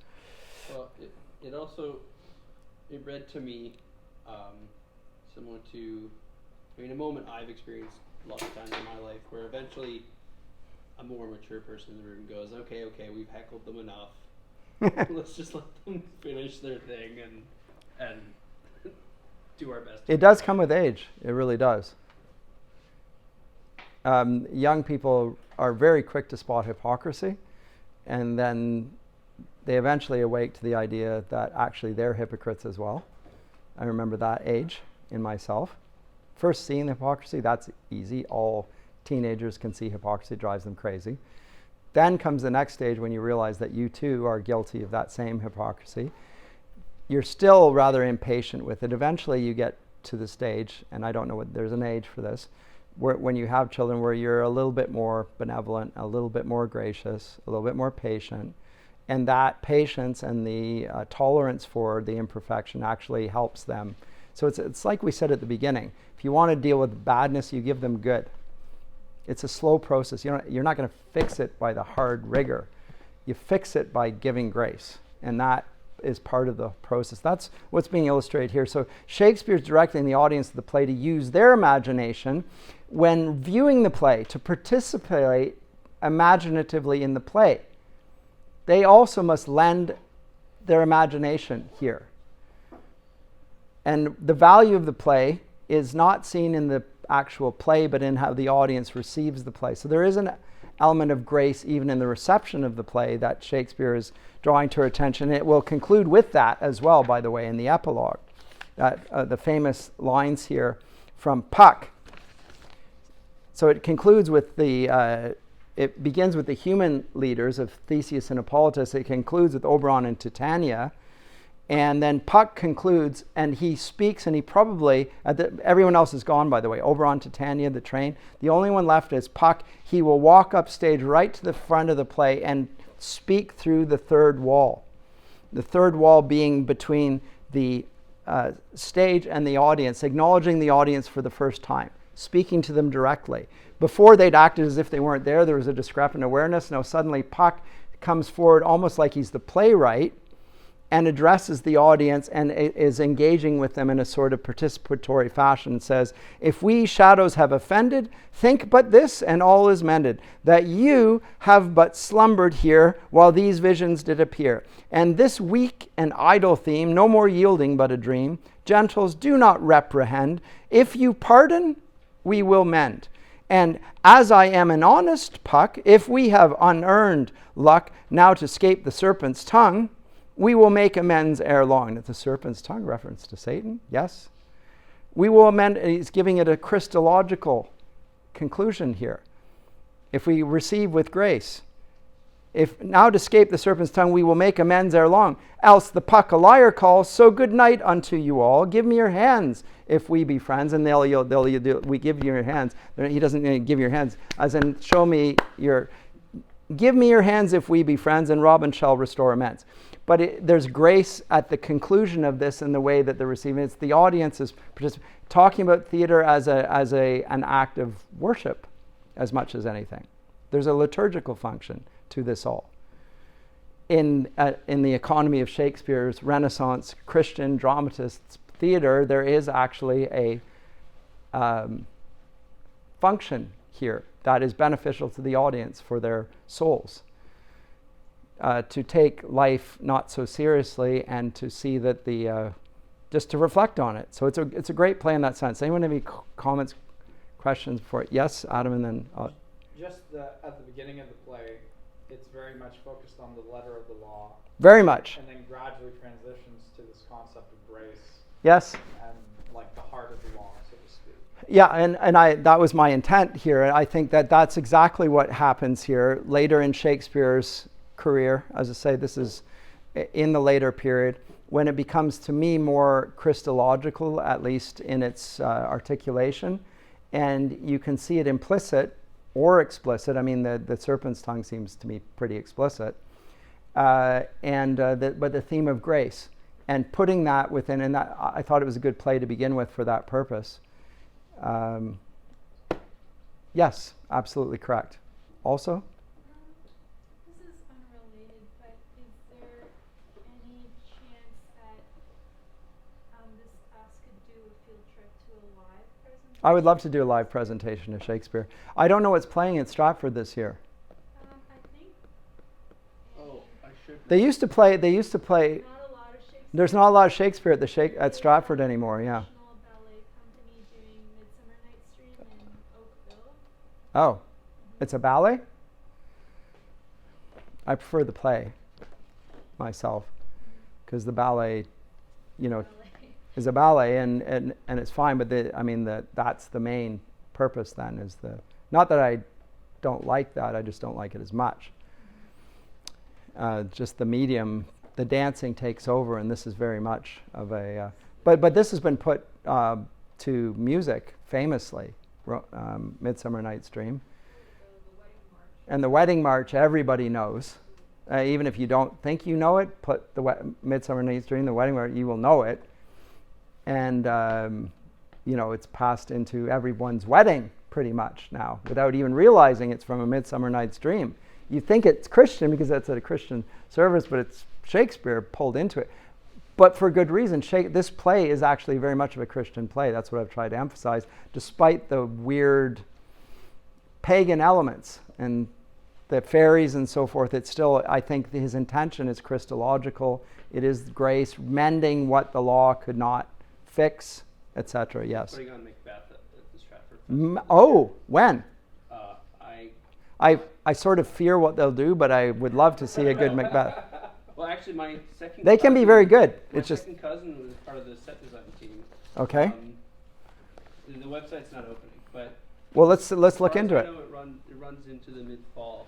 Well, it read to me similar to, a moment I've experienced lots of times in my life, where eventually a more mature person in the room goes, okay, we've heckled them enough. Let's just let them finish their thing and do our best. It does come with age. It really does. Young people are very quick to spot hypocrisy, and then they eventually awake to the idea that actually they're hypocrites as well. I remember that age in myself. First seeing the hypocrisy, that's easy. All teenagers can see hypocrisy, drives them crazy. Then comes the next stage when you realize that you too are guilty of that same hypocrisy. You're still rather impatient with it. Eventually you get to the stage, and I don't know there's an age for this, when you have children where you're a little bit more benevolent, a little bit more gracious, a little bit more patient, and that patience and the tolerance for the imperfection actually helps them. So it's like we said at the beginning. If you want to deal with badness, you give them good. It's a slow process. You're not going to fix it by the hard rigor. You fix it by giving grace, and that is part of the process. That's what's being illustrated here. So Shakespeare's directing the audience of the play to use their imagination when viewing the play, to participate imaginatively in the play. they also must lend their imagination here. And the value of the play is not seen in the actual play, but in how the audience receives the play. So there is an element of grace even in the reception of the play that Shakespeare is drawing to our attention. It will conclude with that as well, by the way, in the epilogue. The famous lines here from Puck. So it concludes with it begins with the human leaders of Theseus and Hippolytus. It concludes with Oberon and Titania. And then Puck concludes, and he speaks, and he probably, everyone else is gone, by the way. Oberon, Titania, the train. The only one left is Puck. He will walk up stage right to the front of the play and speak through the third wall. The third wall being between the stage and the audience, acknowledging the audience for the first time, speaking to them directly. Before they'd acted as if they weren't there. There was a discrepant awareness. Now suddenly Puck comes forward almost like he's the playwright and addresses the audience and is engaging with them in a sort of participatory fashion and says, if we shadows have offended, think but this and all is mended, that you have but slumbered here while these visions did appear. And this weak and idle theme, no more yielding but a dream, gentles, do not reprehend. If you pardon, we will mend. And as I am an honest Puck, if we have unearned luck now to escape the serpent's tongue, we will make amends ere long. That's the serpent's tongue, reference to Satan, yes. We will amend, he's giving it a Christological conclusion here. If we receive with grace, if now to escape the serpent's tongue, we will make amends ere long. Else the Puck a liar calls, so good night unto you all. Give me your hands if we be friends. And we give you your hands. He doesn't give your hands, as in give me your hands if we be friends, and Robin shall restore amends. But there's grace at the conclusion of this in the way that they're receiving it. It's the audience is talking about theater as an act of worship as much as anything. There's a liturgical function to this all. In the economy of Shakespeare's Renaissance Christian dramatist's theater, there is actually a function here that is beneficial to the audience for their souls. To take life not so seriously and to see that just to reflect on it. So it's a great play in that sense. Anyone have any comments, questions for it? Yes, Adam, and then... Just at the beginning of the play, it's very much focused on the letter of the law. Very much. And then gradually transitions to this concept of grace. Yes. And like the heart of the law, so to speak. Yeah, and that was my intent here. I think that's exactly what happens here later in Shakespeare's career. As I say, this is in the later period when it becomes to me more Christological, at least in its articulation, and you can see it implicit or explicit. I mean, the serpent's tongue seems to me pretty explicit, but the theme of grace and putting that within, and that, I thought it was a good play to begin with for that purpose. Yes, absolutely correct. Also. I would love to do a live presentation of Shakespeare. I don't know what's playing at Stratford this year. I think. Oh, I should. They used to play. Not a lot of Shakespeare. There's not a lot of Shakespeare at Stratford anymore. Yeah. National Ballet Company doing Midsummer Night's Dream in Oakville. Oh, it's a ballet? I prefer the play myself, because the ballet, is a ballet and it's fine, but that's the main purpose then, is not that I don't like that, I just don't like it as much. Just the medium, the dancing takes over, and this is very much of a, but this has been put to music famously, Midsummer Night's Dream. And the Wedding March everybody knows. Even if you don't think you know it, put the Midsummer Night's Dream, the Wedding March, you will know it. And, it's passed into everyone's wedding pretty much now without even realizing it's from A Midsummer Night's Dream. You think it's Christian because that's at a Christian service, but it's Shakespeare pulled into it. But for good reason. This play is actually very much of a Christian play. That's what I've tried to emphasize, despite the weird pagan elements and the fairies and so forth, it's still, I think his intention is Christological. It is grace, mending what the law could not fix, etc. Yes. Putting on Macbeth at the Stratford. Oh, when? I I sort of fear what they'll do, but I would love to see a good Macbeth. Well, actually, my second. They can be very good. My It's just second cousin was part of the set design team. okay. The website's not opening, but Well, let's as look far as into I it. know, it runs into the mid-fall.